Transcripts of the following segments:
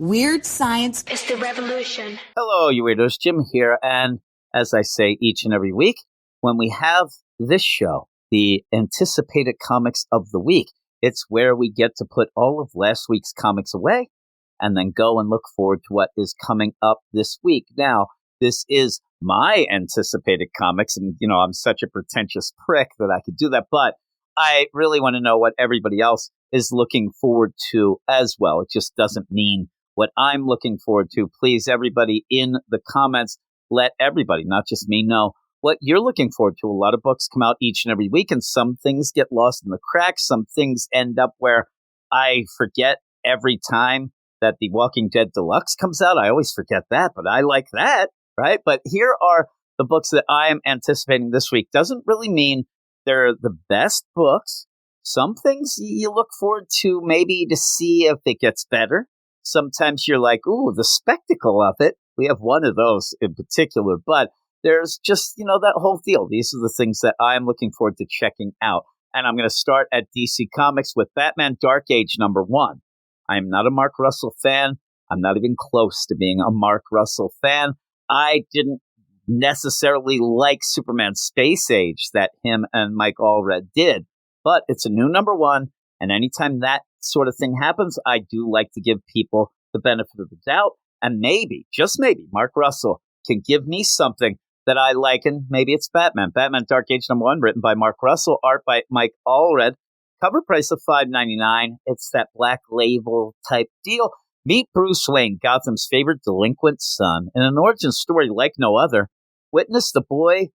Weird science is the revolution. Hello, you weirdos. Jim here. And as I say each and every week, when we have this show, the anticipated comics of the week, it's where we get to put all of last week's comics away and then go and look forward to what is coming up this week. Now, this is my anticipated comics, and, you know, I'm such a pretentious prick that I could do that, but I really want to know what everybody else is looking forward to as well. It just doesn't mean what I'm looking forward to. Please, everybody in the comments, let everybody, not just me, know what you're looking forward to. A lot of books come out each and every week, and some things get lost in the cracks. Some things end up where I forget every time that The Walking Dead Deluxe comes out. I always forget that, but I like that, right? But here are the books that I am anticipating this week. Doesn't really mean they're the best books. Some things you look forward to maybe to see if it gets better. Sometimes you're like, ooh, the spectacle of it. We have one of those in particular, but there's just, you know, that whole deal. These are the things that I'm looking forward to checking out. And I'm going to start at DC Comics with Batman Dark Age #1. I'm not a Mark Russell fan. I'm not even close to being a Mark Russell fan. I didn't necessarily like Superman Space Age that him and Mike Allred did, but it's a new #1. And anytime that sort of thing happens, I do like to give people the benefit of the doubt. And maybe, just maybe, Mark Russell can give me something that I like. And maybe it's Batman. Batman Dark Age #1, written by Mark Russell, art by Mike Allred. Cover price of $5.99. It's that Black Label type deal. Meet Bruce Wayne, Gotham's favorite delinquent son. In an origin story like no other, witness the boy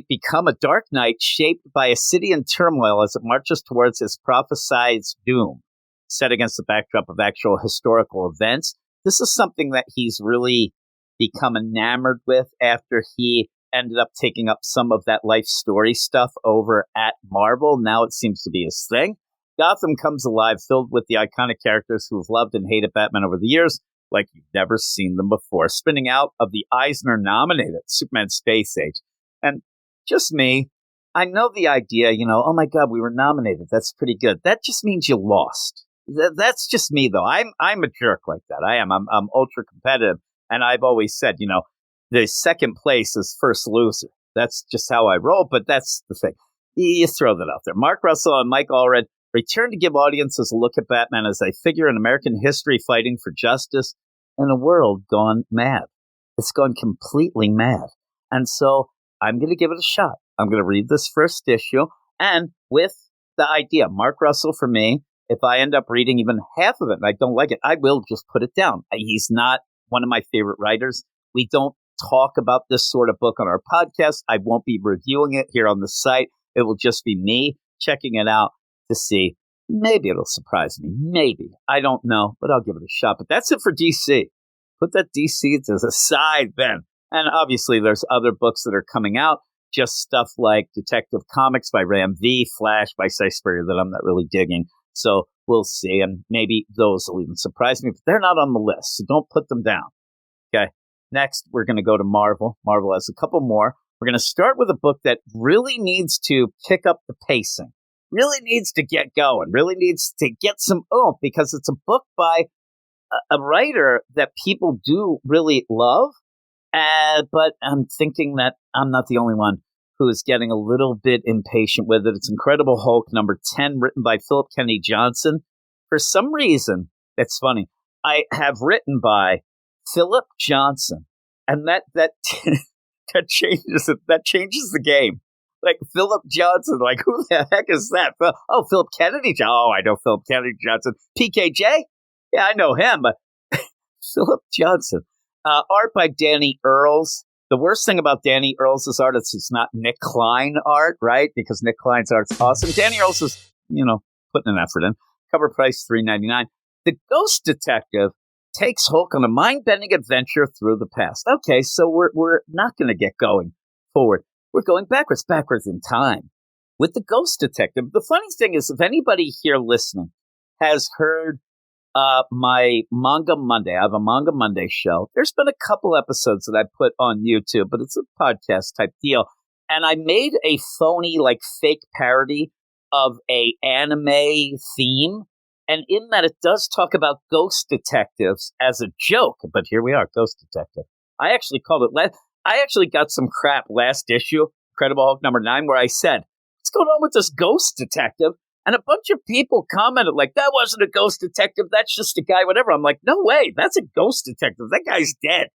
become a Dark Knight shaped by a city in turmoil as it marches towards his prophesied doom. Set against the backdrop of actual historical events, this is something that he's really become enamored with after he ended up taking up some of that life story stuff over at Marvel. Now it seems to be his thing. Gotham comes alive, filled with the iconic characters who've loved and hated Batman over the years, like you've never seen them before. Spinning out of the Eisner-nominated Superman Space Age. And just me, I know the idea, you know, oh my God, we were nominated. That's pretty good. That just means you lost. That's just me, though. I'm a jerk like that. I am. I'm ultra competitive. And I've always said, you know, the second place is first loser. That's just how I roll. But that's the thing. You throw that out there. Mark Russell and Mike Allred return to give audiences a look at Batman as a figure in American history fighting for justice in a world gone mad. It's gone completely mad. And so I'm going to give it a shot. I'm going to read this first issue. And with the idea, Mark Russell, for me, if I end up reading even half of it and I don't like it, I will just put it down. He's not one of my favorite writers. We don't talk about this sort of book on our podcast. I won't be reviewing it here on the site. It will just be me checking it out to see. Maybe it'll surprise me. Maybe. I don't know, but I'll give it a shot. But that's it for DC. Put that DC to the side then. And obviously there's other books that are coming out. Just stuff like Detective Comics by Ram V, Flash by Cy Spurrier that I'm not really digging. So we'll see. And maybe those will even surprise me. But they're not on the list, so don't put them down. Okay. Next, we're going to go to Marvel. Marvel has a couple more. We're going to start with a book that really needs to pick up the pacing. Really needs to get going. Really needs to get some oomph because it's a book by a writer that people do really love. But I'm thinking that I'm not the only one who is getting a little bit impatient with it. It's Incredible Hulk #10, written by Philip Kennedy Johnson. For some reason, it's funny. I have written by Philip Johnson, and that changes it. That changes the game. Like Philip Johnson, like who the heck is that? Oh, Philip Kennedy. Oh, I know Philip Kennedy Johnson. PKJ. Yeah, I know him, but Philip Johnson. Art by Danny Earls. The worst thing about Danny Earls' art is it's not Nick Klein art, right? Because Nick Klein's art's awesome. Danny Earls is, putting an effort in. Cover price $3.99. The Ghost Detective takes Hulk on a mind-bending adventure through the past. Okay, so we're not going to get going forward. We're going backwards in time with the Ghost Detective. The funny thing is, if anybody here listening has heard my Manga Monday, I have a Manga Monday show. There's been a couple episodes that I put on YouTube, but it's a podcast type deal. And I made a phony, fake parody of a anime theme And in that, it does talk about ghost detectives as a joke. But here we are, Ghost Detective. I actually called it. I actually got some crap last issue, Incredible Hulk number 9, where I said, what's going on with this ghost detective? And a bunch of people commented like, that wasn't a ghost detective. That's just a guy, whatever. I'm like, no way. That's a ghost detective. That guy's dead.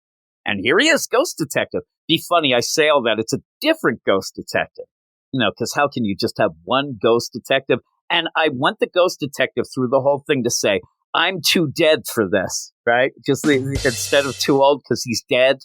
And here he is, ghost detective. Be funny. I say all that. It's a different ghost detective. Because how can you just have one ghost detective? And I went the ghost detective through the whole thing to say, I'm too dead for this, right? Just instead of too old because he's dead.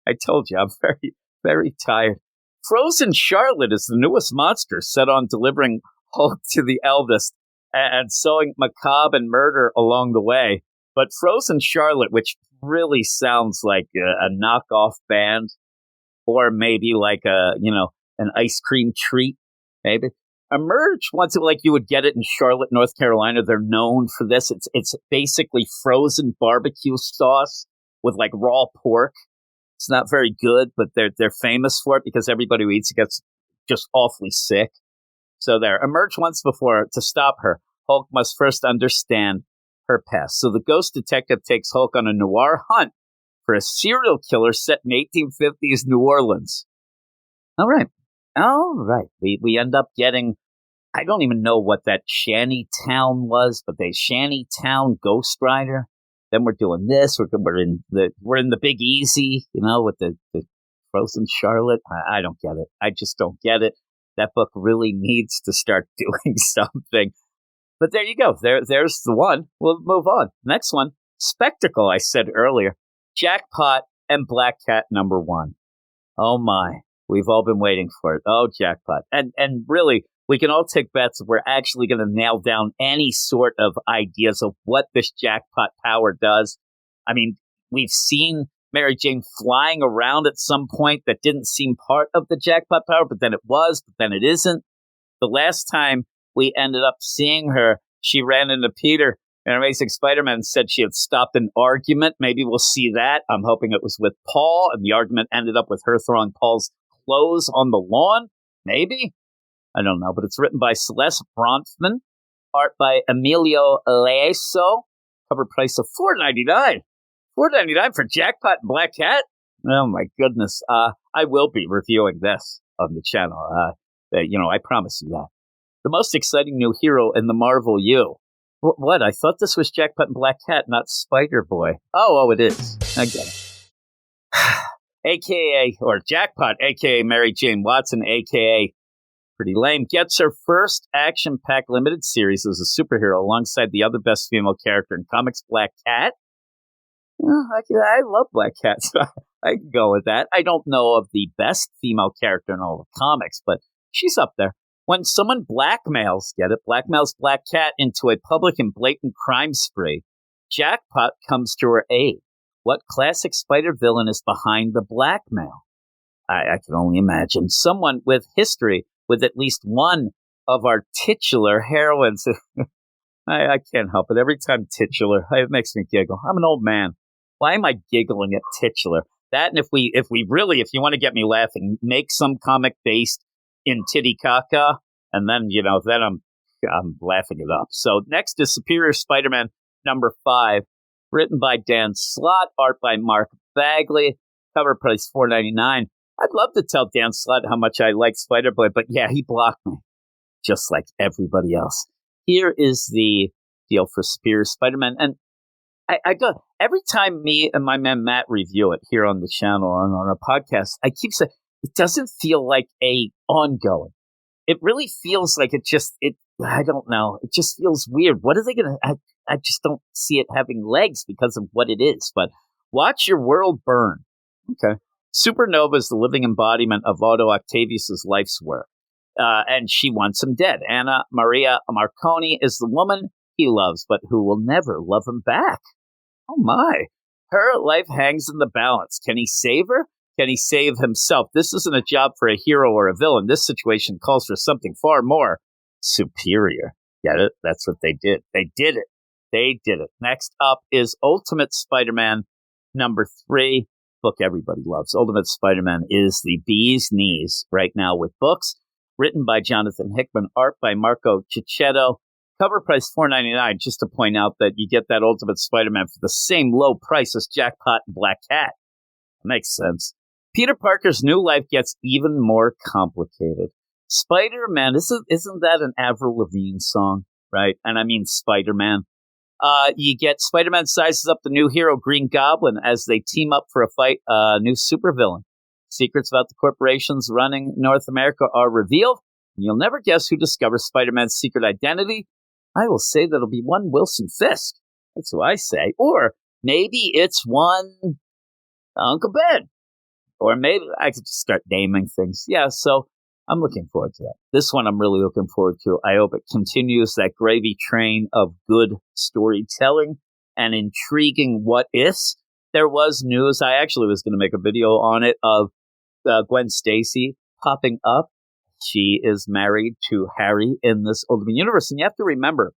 I told you, I'm very, very tired. Frozen Charlotte is the newest monster set on delivering Hulk to the eldest and sowing macabre and murder along the way. But Frozen Charlotte, which really sounds like a knockoff band, or maybe like an ice cream treat, maybe. Emerge once like you would get it in Charlotte, North Carolina. They're known for this. It's basically frozen barbecue sauce with like raw pork. It's not very good, but they're famous for it because everybody who eats it gets just awfully sick. So there. Emerge once before. To stop her, Hulk must first understand her past. So the ghost detective takes Hulk on a noir hunt for a serial killer set in 1850s New Orleans. All right. We end up getting, I don't even know what that Shanty Town was, but they Shanty Town Ghost Rider. Then we're doing this. We're in the Big Easy, with the Frozen Charlotte. I don't get it. I just don't get it. That book really needs to start doing something. But there you go. There's the one. We'll move on. Next one, Spectacle. I said earlier, Jackpot and Black Cat number 1. Oh my. We've all been waiting for it. Oh, Jackpot. And really, we can all take bets if we're actually going to nail down any sort of ideas of what this jackpot power does. I mean, we've seen Mary Jane flying around at some point that didn't seem part of the jackpot power, but then it was, but then it isn't. The last time we ended up seeing her, she ran into Peter in Amazing Spider-Man and said she had stopped an argument. Maybe we'll see that. I'm hoping it was with Paul, and the argument ended up with her throwing Paul's clothes on the lawn. Maybe. I don't know, but it's written by Celeste Bronfman, art by Emilio Laeso, cover price of $4.99. $4.99 for Jackpot and Black Cat? Oh my goodness. I will be reviewing this on the channel. I promise you that. The most exciting new hero in the Marvel U. What? I thought this was Jackpot and Black Cat, not Spider-Boy. Oh, it is. I get it. AKA, or Jackpot, AKA Mary Jane Watson, AKA Pretty Lame, gets her first action-packed limited series as a superhero alongside the other best female character in comics, Black Cat. I love Black Cat, so I can go with that. I don't know of the best female character in all the comics, but she's up there. When someone blackmails Black Cat into a public and blatant crime spree, Jackpot comes to her aid. What classic spider villain is behind the blackmail? I can only imagine. Someone with history with at least one of our titular heroines. I can't help it. Every time titular, it makes me giggle. I'm an old man. Why am I giggling at titular? That, and if you want to get me laughing, make some comic based in Titicaca, and then, then I'm laughing it up. So next is Superior Spider-Man number 5, written by Dan Slott, art by Mark Bagley, cover price $4.99. I'd love to tell Dan Slott how much I like Spider-Boy, but yeah, he blocked me, just like everybody else. Here is the deal for Superior Spider-Man, and I got every time me and my man Matt review it here on the channel or on our podcast, I keep saying it doesn't feel like a ongoing. It really feels like I don't know. It just feels weird. What are they going to, I just don't see it having legs because of what it is, but watch your world burn. Okay. Supernova is the living embodiment of Otto Octavius' life's work. And she wants him dead. Anna Maria Marconi is the woman he loves, but who will never love him back. Oh my. Her life hangs in the balance. Can he save her? Can he save himself? This isn't a job for a hero or a villain. This situation calls for something far more superior. Get it? That's what they did. They did it. They did it. Next up is Ultimate Spider-Man number 3. Book everybody loves. Ultimate Spider-Man is the bee's knees right now with books. Written by Jonathan Hickman, art by Marco Cicchetto, Cover price $4.99, just to point out that you get that Ultimate Spider-Man for the same low price as Jackpot and Black Cat. Makes sense. Peter Parker's new life gets even more complicated. Spider-Man, isn't that an Avril Lavigne song, right? And I mean Spider-Man. You get Spider-Man sizes up the new hero Green Goblin as they team up for a fight, new supervillain. Secrets about the corporations running North America are revealed. You'll never guess who discovers Spider-Man's secret identity. I will say that'll be one Wilson Fisk. That's who I say. Or maybe it's one Uncle Ben. Or maybe I could just start naming things. Yeah, so I'm looking forward to that. This one I'm really looking forward to. I hope it continues that gravy train of good storytelling and intriguing what-ifs. There was news. I actually was going to make a video on it of Gwen Stacy popping up. She is married to Harry in this Ultimate Universe. And you have to remember,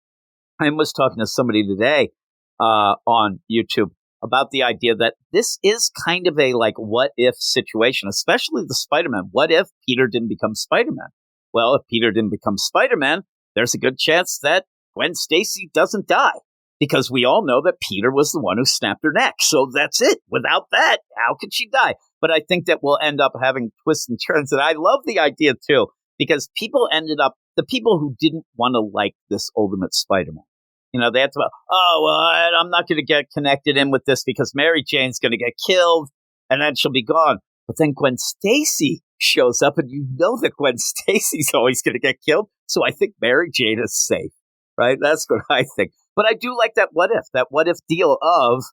I was talking to somebody today on YouTube about the idea that this is kind of a like what if situation, especially the Spider-Man. What if Peter didn't become Spider-Man? Well, if Peter didn't become Spider-Man, there's a good chance that Gwen Stacy doesn't die, because we all know that Peter was the one who snapped her neck. So that's it. Without that, how could she die? But I think that we'll end up having twists and turns. And I love the idea, too, because the people who didn't want to like this Ultimate Spider-Man, you know, they had to, I'm not going to get connected in with this because Mary Jane's going to get killed and then she'll be gone. But then Gwen Stacy shows up and you know that Gwen Stacy's always going to get killed. So I think Mary Jane is safe, right? That's what I think. But I do like that what if deal of,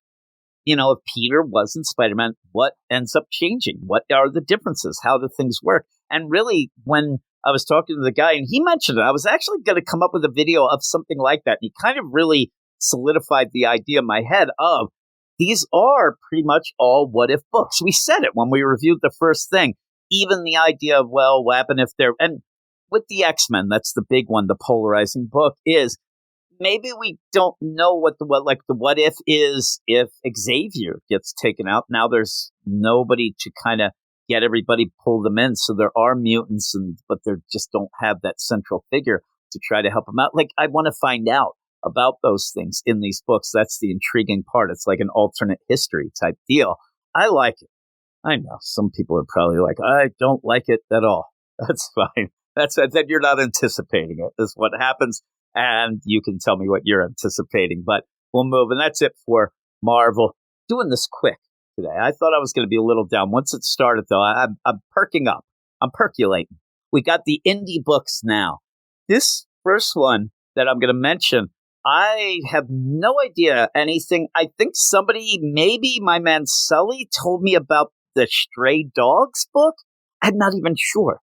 you know, if Peter wasn't Spider-Man, what ends up changing? What are the differences? How do things work? And really, when I was talking to the guy and he mentioned it, I was actually going to come up with a video of something like that. He kind of really solidified the idea in my head of these are pretty much all what if books. We said it when we reviewed the first thing. Even the idea of, well, what happened if they're, and with the X-Men, that's the big one, the polarizing book is, maybe we don't know what if is if Xavier gets taken out. Now there's nobody to kind of get everybody pull them in. So there are mutants, but they just don't have that central figure to try to help them out. Like, I want to find out about those things in these books. That's the intriguing part. It's like an alternate history type deal. I like it. I know some people are probably like, I don't like it at all. That's fine. Then you're not anticipating it. Is what happens. And you can tell me what you're anticipating, but we'll move. And that's it for Marvel. Doing this quick today. I thought I was going to be a little down. Once it started, though, I'm perking up. I'm percolating. We got the indie books now. This first one that I'm going to mention, I have no idea anything. I think somebody, maybe my man Sully, told me about the Stray Dogs book. I'm not even sure.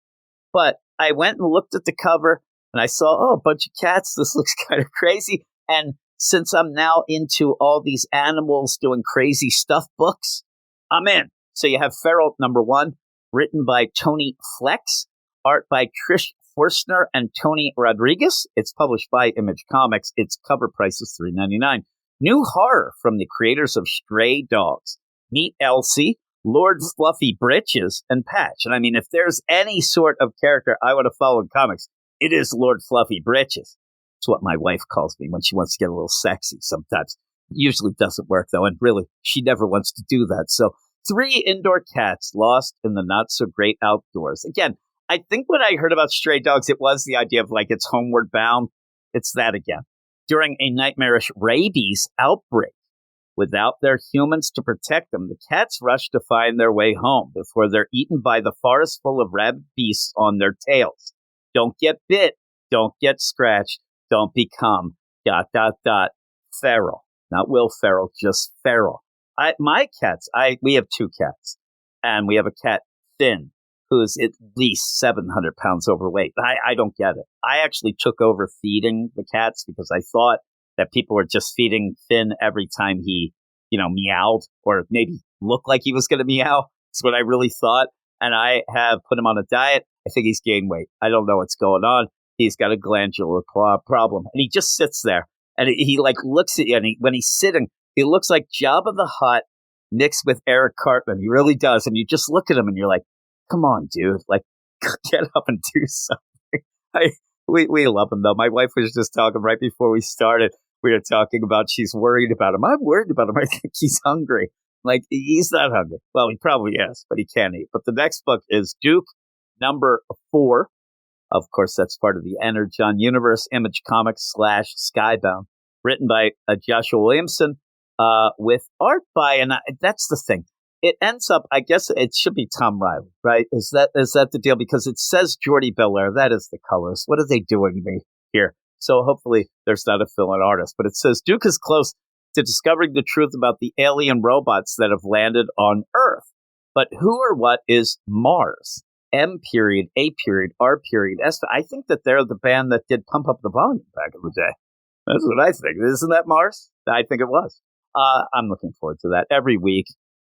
But I went and looked at the cover. And I saw, a bunch of cats. This looks kind of crazy. And since I'm now into all these animals doing crazy stuff books, I'm in. So you have Feral #1, written by Tony Flex, art by Trish Forstner and Tony Rodriguez. It's published by Image Comics. Its cover price is $3.99. New horror from the creators of Stray Dogs. Meet Elsie, Lord Fluffy Britches, and Patch. And I mean, if there's any sort of character I want to follow in comics, it is Lord Fluffy Britches. It's what my wife calls me when she wants to get a little sexy sometimes. Usually doesn't work, though, and really, she never wants to do that. So, 3 indoor cats lost in the not-so-great outdoors. Again, I think when I heard about Stray Dogs, it was the idea of, like, it's homeward bound. It's that again. During a nightmarish rabies outbreak, without their humans to protect them, the cats rush to find their way home before they're eaten by the forest full of rabid beasts on their tails. Don't get bit. Don't get scratched. Don't become ... feral. Not Will Ferrell, just feral. We have 2 cats. And we have a cat, Finn, who's at least 700 pounds overweight. I don't get it. I actually took over feeding the cats because I thought that people were just feeding Finn every time he, meowed or maybe looked like he was going to meow. That's what I really thought. And I have put him on a diet. I think he's gained weight. I don't know what's going on. He's got a glandular problem. And he just sits there. And he looks at you. And when he's sitting, he looks like Jabba the Hutt mixed with Eric Cartman. He really does. And you just look at him and you're like, come on, dude. Like, get up and do something. We love him, though. My wife was just talking right before we started. We were talking about she's worried about him. I'm worried about him. I think he's hungry. Like, he's not hungry. Well, he probably is, but he can't eat. But the next book is Duke number 4. Of course, that's part of the Energon Universe, Image Comics / Skybound, written by Joshua Williamson, with art by, and that's the thing. It ends up, I guess it should be Tom Riley, right? Is that the deal? Because it says Jordi Belair. That is the colors. What are they doing to me here? So hopefully there's not a fill-in artist. But it says Duke is close to discovering the truth about the alien robots that have landed on Earth. But who or what is Mars? M period, A period, R period, S. I think that they're the band that did Pump Up the Volume back in the day. That's what I think. Isn't that Mars? I think it was. I'm looking forward to that every week.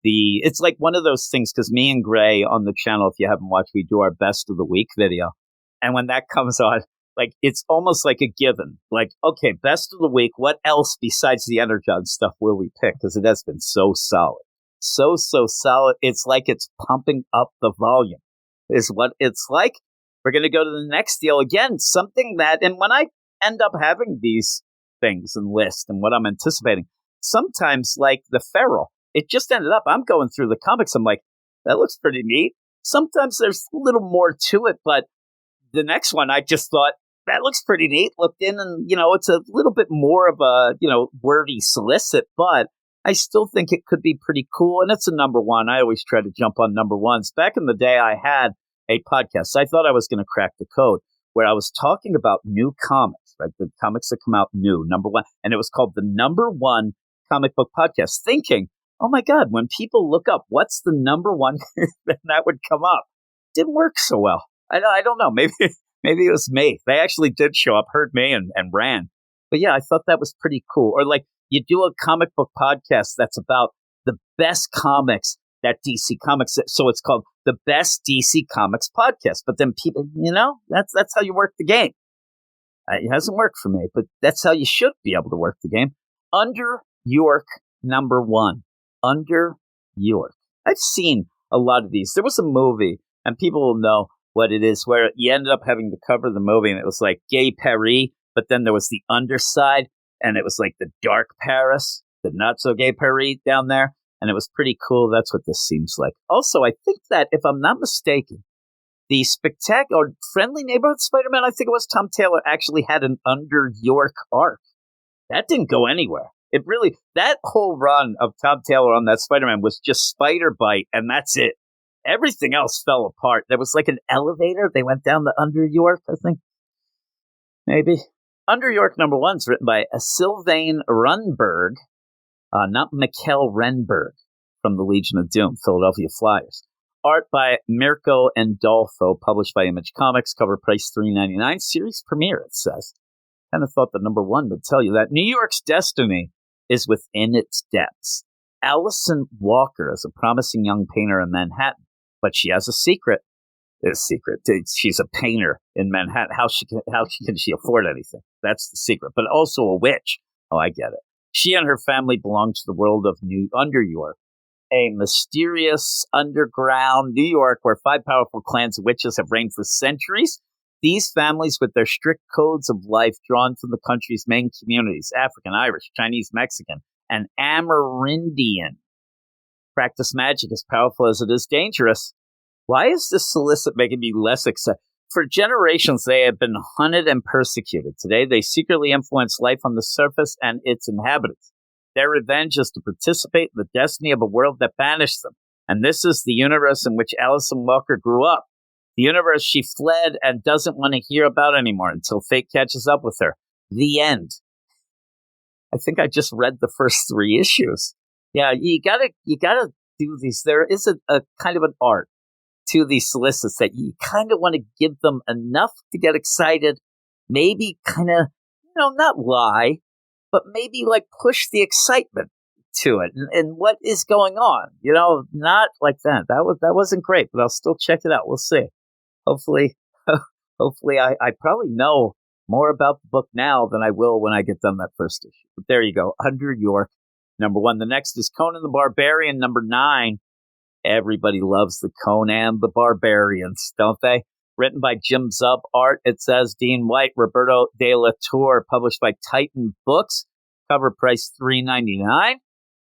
It's like one of those things, because me and Gray on the channel, if you haven't watched, we do our best of the week video. And when that comes on, like, it's almost like a given. Like, okay, best of the week. What else besides the Energon stuff will we pick? Because it has been so solid. So solid. It's like it's pumping up the volume is what it's like. We're going to go to the next deal again. Something that, and when I end up having these things and lists and what I'm anticipating, sometimes like the Feral, it just ended up, I'm going through the comics. I'm like, that looks pretty neat. Sometimes there's a little more to it, but the next one, I just thought, that looks pretty neat. Looked in and, it's a little bit more of a, wordy solicit, but I still think it could be pretty cool. And it's a number one. I always try to jump on number ones. Back in the day, I had a podcast. I thought I was going to crack the code where I was talking about new comics, right? The comics that come out new, number one. And it was called the Number One Comic Book Podcast, thinking, oh my God, when people look up what's the number one, then that would come up. Didn't work so well. I don't know. Maybe it was me. They actually did show up, heard me, and ran. But yeah, I thought that was pretty cool. Or like you do a comic book podcast that's about the best comics that DC Comics. So it's called the Best DC Comics Podcast. But then people, that's how you work the game. It hasn't worked for me, but that's how you should be able to work the game. Under York number one. Under York. I've seen a lot of these. There was a movie, and people will know what it is, where you ended up having the cover of the movie, and it was like Gay Paris, but then there was the underside, and it was like the dark Paris, the not so gay Paris down there, and it was pretty cool. That's what this seems like. Also, I think that, if I'm not mistaken, the spectacular Friendly Neighborhood Spider-Man, I think it was Tom Taylor, actually had an Under York arc. That didn't go anywhere. It really, that whole run of Tom Taylor on that Spider-Man was just Spider Bite, and that's it. Everything else fell apart. There was like an elevator. They went down the Under York, I think. Maybe. Under York number one is written by Sylvain Runberg, not Mikkel Renberg from the Legion of Doom, Philadelphia Flyers. Art by Mirko Andolfo, published by Image Comics, cover price $3.99. Series premiere, it says. Kind of thought the number one would tell you that. New York's destiny is within its depths. Allison Walker is a promising young painter in Manhattan, but she has a secret. She's a painter in Manhattan. How can she afford anything? That's the secret. But also a witch. Oh, I get it. She and her family belong to the world of Under York, a mysterious underground New York where 5 powerful clans of witches have reigned for centuries. These families, with their strict codes of life drawn from the country's main communities, African, Irish, Chinese, Mexican, and Amerindian, practice magic as powerful as it is dangerous. Why is this solicit making me less excited? For generations, they have been hunted and persecuted. Today, they secretly influence life on the surface and its inhabitants. Their revenge is to participate in the destiny of a world that banished them. And this is the universe in which Allison Walker grew up. The universe she fled and doesn't want to hear about anymore until fate catches up with her. The end. I think I just read the first 3 issues. Yeah, you gotta do these. There is a kind of an art to these solicits that you kind of want to give them enough to get excited. Maybe kind of, not lie, but maybe like push the excitement to it and what is going on. Not like that. That wasn't great, but I'll still check it out. We'll see. Hopefully, I probably know more about the book now than I will when I get done that first issue. But there you go. Under York, number one. The next is Conan the Barbarian, number 9. Everybody loves the Conan the Barbarians, don't they? written by Jim Zub. Art, it says Dean White, Roberto de la Torre, published by Titan Books. Cover price $3.99.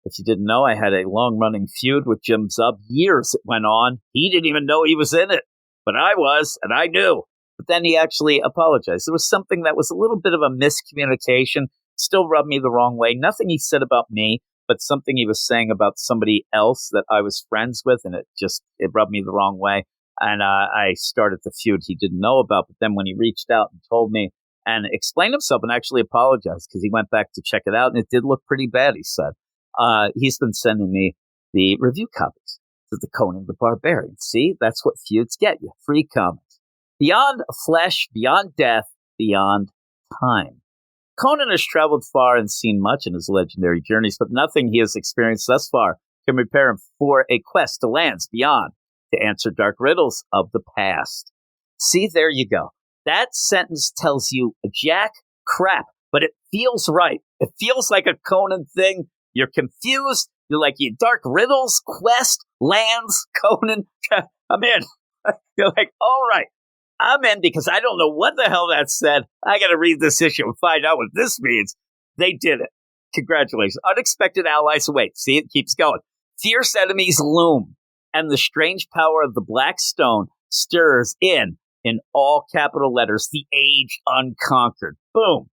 If you didn't know, I had a long-running feud with Jim Zub. Years it went on. He didn't even know he was in it, but I was, and I knew. But then he actually apologized. There was something that was a little bit of a miscommunication, still rubbed me the wrong way. Nothing he said about me, but something he was saying about somebody else that I was friends with, and it rubbed me the wrong way. And I started the feud he didn't know about. But then when he reached out and told me and explained himself and actually apologized, because he went back to check it out, and it did look pretty bad, he said. He's been sending me the review copies to the Conan the Barbarian. See, that's what feuds get you. Free comics. Beyond flesh, beyond death, beyond time. Conan has traveled far and seen much in his legendary journeys, but nothing he has experienced thus far can prepare him for a quest to lands beyond to answer dark riddles of the past. See, there you go. That sentence tells you jack crap, but it feels right. It feels like a Conan thing. You're confused. You're like, you dark riddles, quest, lands, Conan. I'm in. You're like, all right, I'm in because I don't know what the hell that said. I got to read this issue and find out what this means. They did it. Congratulations. Unexpected allies await. See, it keeps going. Fierce enemies loom, and the strange power of the Black Stone stirs in all capital letters, the age unconquered. Boom.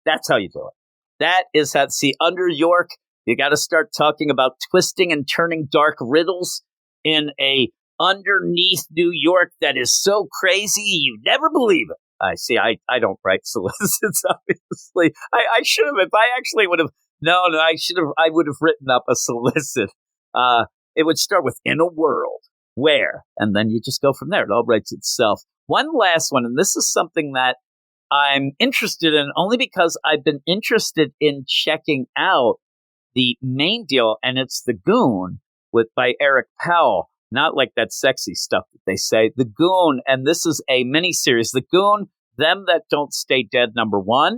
That's how you do it. That is how, see, under York, you got to start talking about twisting and turning dark riddles in a underneath New York that is so crazy you never believe it. I see. I don't write solicits, obviously. I should have. If I actually would have known, I would have written up a solicit. It would start with "in a world where," and then you just go from there. It all writes itself. One last one, and this is something that I'm interested in only because I've been interested in checking out the main deal, and it's the Goon by Eric Powell. Not like that sexy stuff that they say. The Goon, and this is a miniseries. The Goon, Them That Don't Stay Dead, #1.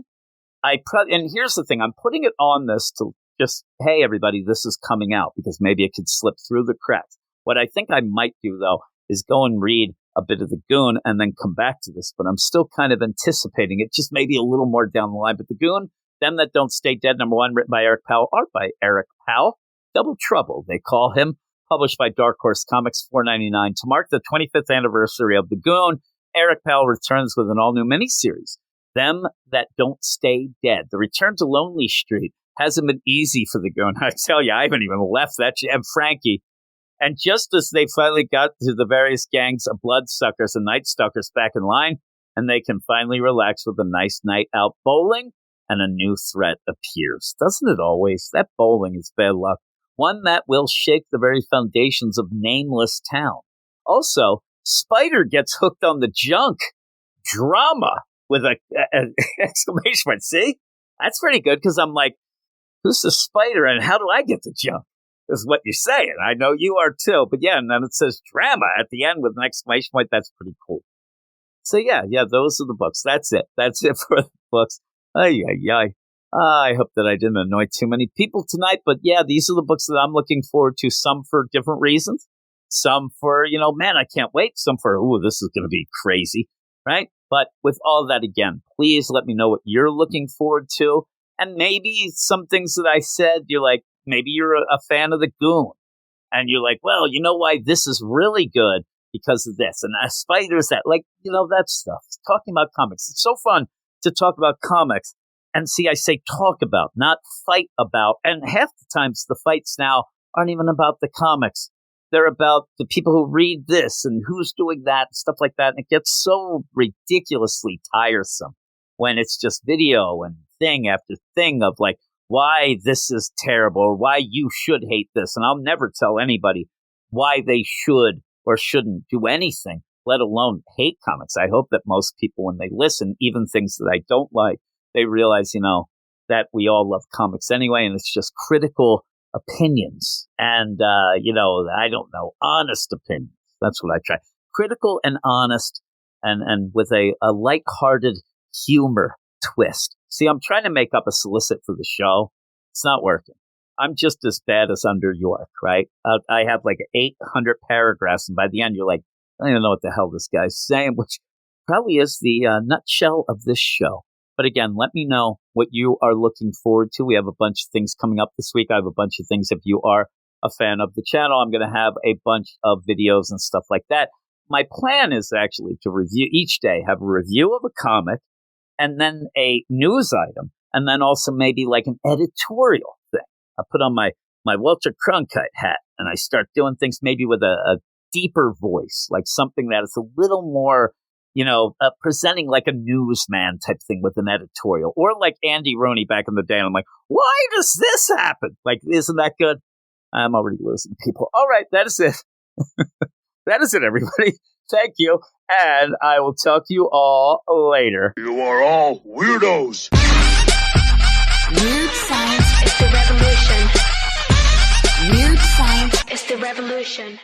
And here's the thing. I'm putting it on this to just, hey, everybody, this is coming out because maybe it could slip through the cracks. What I think I might do, though, is go and read a bit of the Goon and then come back to this. But I'm still kind of anticipating it, just maybe a little more down the line. But the Goon, Them That Don't Stay Dead, #1, written by Eric Powell, art by Eric Powell. Double Trouble, they call him. Published by Dark Horse Comics, $4.99. To mark the 25th anniversary of the Goon, Eric Powell returns with an all-new miniseries, Them That Don't Stay Dead. The return to Lonely Street hasn't been easy for the Goon. I tell you, I haven't even left that. And Frankie. And just as they finally got to the various gangs of bloodsuckers and night stalkers back in line, and they can finally relax with a nice night out bowling, and a new threat appears. Doesn't it always? That bowling is bad luck. One that will shake the very foundations of Nameless Town. Also, Spider gets hooked on the junk. Drama with an exclamation point. See? That's pretty good because I'm like, who's the Spider and how do I get the junk? Is what you're saying. I know you are too. But yeah, and then it says drama at the end with an exclamation point. That's pretty cool. So yeah, those are the books. That's it. That's it for the books. Ay. I hope that I didn't annoy too many people tonight, but yeah, these are the books that I'm looking forward to, some for different reasons, some for, man, I can't wait, some for, this is going to be crazy, right? But with all that, again, please let me know what you're looking forward to, and maybe some things that I said, you're like, maybe you're a fan of the Goon, and you're like, well, you know why this is really good? Because of this, and Spider's that, like, that stuff. Talking about comics, it's so fun to talk about comics. And see, I say talk about, not fight about. And half the times the fights now aren't even about the comics. They're about the people who read this and who's doing that and stuff like that. And it gets so ridiculously tiresome when it's just video and thing after thing of like why this is terrible or why you should hate this. And I'll never tell anybody why they should or shouldn't do anything, let alone hate comics. I hope that most people, when they listen, even things that I don't like, they realize, that we all love comics anyway, and it's just critical opinions. And, I don't know, honest opinions. That's what I try. Critical and honest, and with a lighthearted humor twist. See, I'm trying to make up a solicit for the show. It's not working. I'm just as bad as Under York, right? I have like 800 paragraphs, and by the end, you're like, I don't even know what the hell this guy's saying, which probably is the nutshell of this show. But again, let me know what you are looking forward to. We have a bunch of things coming up this week. I have a bunch of things. If you are a fan of the channel, I'm going to have a bunch of videos and stuff like that. My plan is actually to review each day, have a review of a comic, and then a news item, and then also maybe like an editorial thing. I put on my Walter Cronkite hat, and I start doing things maybe with a deeper voice, like something that is a little more, presenting like a newsman type thing with an editorial, or like Andy Rooney back in the day. And I'm like, why does this happen? Like, isn't that good? I'm already losing people. All right, that is it. That is it, everybody. Thank you, and I will talk to you all later. You are all weirdos. Weird science is the revolution. Weird science is the revolution.